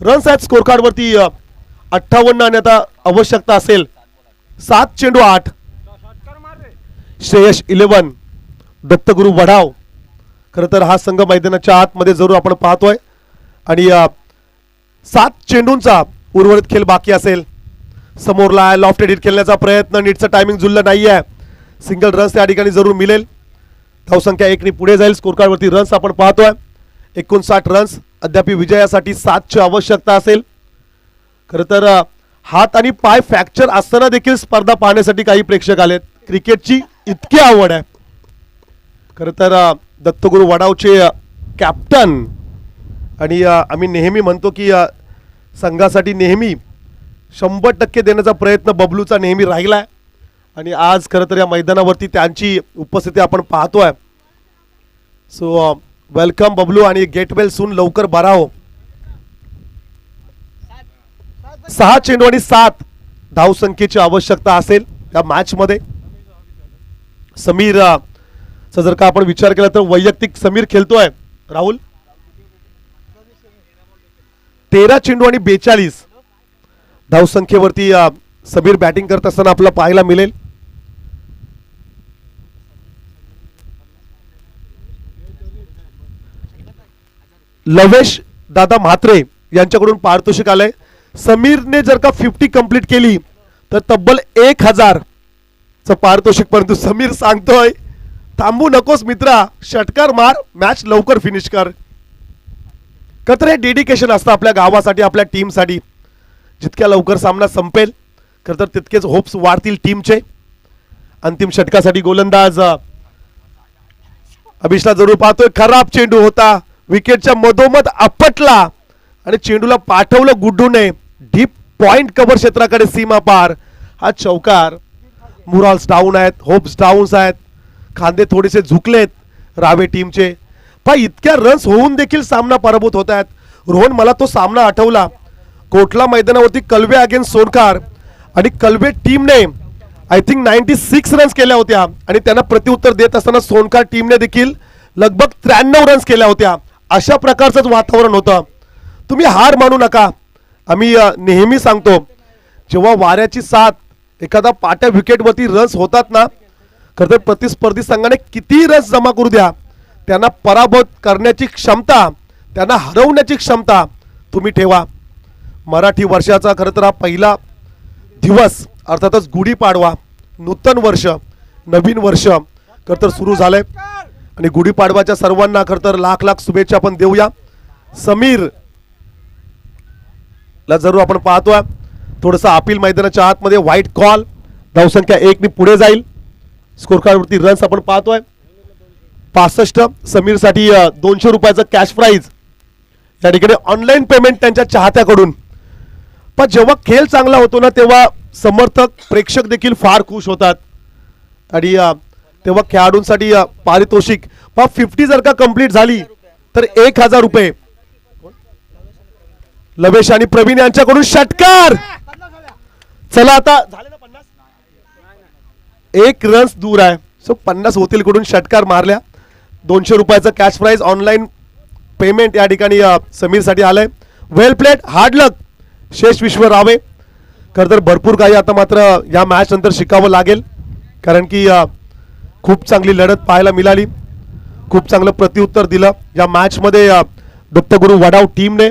S2: रन्स आहेत स्कोर कार्डवरती 58 आणि आता आवश्यकता असेल 7 चेंडू 8. श्रेयश 11, दत्तगुरू वडाव. खरं तर हा संघ मैदानाच्या आतमध्ये जरूर आपण पाहतोय आणि 7 चेंडूंचा उर्वरित खेळ बाकी असेल. समोरला लॉफ्ट एडिट खेळण्याचा प्रयत्न, नीटचं टायमिंग जुळलं नाहीये. सिंगल रन्स त्या ठिकाणी जरूर मिळेल. धावसंख्या 1 ने पुढे जाईल. स्कोर कार्डवरती रन्स आपण पाहतोय 59 रन्स. अद्याप विजयासाठी 7ची आवश्यकता असेल. खरं तर हात आणि पाय फ्रॅक्चर असताना देखील स्पर्धा पाहण्यासाठी काही प्रेक्षक आलेत. क्रिकेटची इतकी आवड आहे. खरं तर दत्तगुरू वडावचे कॅप्टन आणि आम्ही नेहमी म्हणतो की संघासाठी नेहमी 100% देण्याचा प्रयत्न बबलूचा नेहमी राहिलाय आणि आज खरं तर या मैदानावरती त्यांची उपस्थिती आपण पाहतोय. सो वेलकम बबलू आणि गेट वेल सून, लवकर बरा हो. 6 चेंडू आणि 7 धावसंख्येची आवश्यकता असेल या मॅच मध्ये. समीर चा जर का आपण विचार केला तर वैयक्तिक समीर खेळतोय. राहुल 13 चेंडू आणि 42 धावसंख्येवरती समीर बॅटिंग करत असताना आपल्याला पाहायला मिळेल. लवेश दादा म्हात्रे यांच्याकडून पारितोषिक आलंय. समीरने जर का 50 कंप्लीट केली तर तब्बल 1000 चं पारितोषिक. परंतु समीर सांगतोय थांबू नकोस मित्रा, षटकार मार, मॅच लवकर फिनिश कर. खरं हे डेडिकेशन असतं आपल्या गावासाठी, आपल्या टीमसाठी. जितक्या लवकर सामना संपेल खरं तर तितकेच होप्स वाढतील टीमचे. अंतिम षटकासाठी गोलंदाज अभिषला जरूर पाहतोय. खराब चेंडू होता, विकेटच्या मधोमध आपटला आणि चेंडूला पाठवलं गुड्डूने डीप पॉइंट कव्हर क्षेत्राकडे, सीमा पार. हा चौकार. मुराल्स डाऊन आहेत, होप्स डाऊन्स आहेत, खांदे थोडेसे झुकलेत रावे टीमचे. पण इतक्या रन्स होऊन देखील सामना पराभूत होत आहेत. रोहन, मला तो सामना आठवला कोटला मैदानावरती कलवे अगेन्स्ट सोनकार आणि कलवे टीमने आय थिंक 96 रन्स केल्या होत्या आणि त्यांना प्रत्युत्तर देत असताना सोनकार टीमने देखील लगभग 93 रन्स केल्या होत्या. अशा प्रकारचंच वातावरण होतं. तुम्ही हार मानू नका. आम्ही नेहमी सांगतो जेव्हा वाऱ्याची साथ, एखादा पाट्या विकेटवरती रन्स होतात ना, खरं तर प्रतिस्पर्धी संघाने किती रन्स जमा करू द्या, त्यांना पराभूत करण्याची क्षमता, त्यांना हरवण्याची क्षमता तुम्ही ठेवा. मराठी वर्षाचा खरं तर हा पहिला दिवस, अर्थातच गुढीपाडवा, नूतन वर्ष, नवीन वर्ष खरं तर सुरू झालंय आणि गुढीपाडवाच्या सर्वांना खरं तर लाख लाख शुभेच्छा आपण देऊया. समीर ला जरूर आपण पाहतोय थोडंसं अपील मैदानाच्या आतमध्ये, व्हाईट कॉल. धावसंख्या 1 ने पुढे जाईल. स्कोर कार्डवरती रन्स आपण पाहतोय 65. समीरसाठी 200 रुपयाचं कॅश प्राइज. या ठिकाणी ऑनलाईन पेमेंट त्यांच्या चाहत्याकडून. पण जेव्हा खेळ चांगला होतो ना तेव्हा समर्थक, प्रेक्षक देखील फार खुश होतात आणि तेव्हा खेळाडूंसाठी पारितोषिक 50 जर का कंप्लीट झाली तर 1000 रुपये. लवेश आणि प्रवीण यांच्याकडून षटकार. चला आता झाले ना 50, 1 रन्स दूर आहे. सो 50 होतील कडून षटकार मारल्या. 200 रुपयाचं कॅश प्राइज, ऑनलाईन पेमेंट या ठिकाणी समीरसाठी आलंय. वेल प्लेड, हार्ड लक शेष विश्व रावे. खरं तर भरपूर काही आता मात्र या मॅच नंतर शिकावं लागेल, कारण की खूप चांगली लढत पाहायला मिळाली, खूप चांगलं प्रत्युत्तर दिलं या मॅच मध्ये दत्तगुरू वडाव टीमने.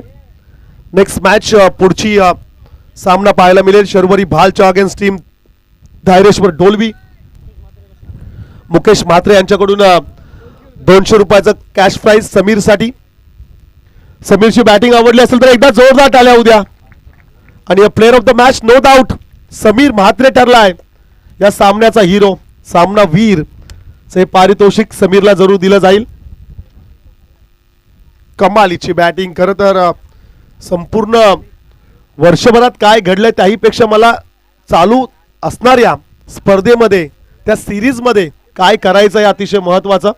S2: नेक्स्ट मॅच पुढची सामना पाहायला मिळेल शर्वरी भालच्या अगेन्स्ट टीम धायरेश्वर डोलवी. मुकेश म्हात्रे यांच्याकडून 200 रुपयाचं कॅश प्राइज समीरसाठी. समीरची बॅटिंग आवडली असेल तर एकदा जोरदार टाळ्या उद्या. आणि player of the match no doubt Sameer Mhatre ठरलाय या सामन्याचा हिरो, सामना वीर. हे पारितोषिक समीरला जरूर दिलं जाईल. कमालीची बॅटिंग. खरं तर संपूर्ण वर्षभरात काय घडलंय त्याहीपेक्षा मला चालू असणाऱ्या स्पर्धेमध्ये, त्या सिरीजमध्ये काय करायचं आहे अतिशय महत्त्वाचं.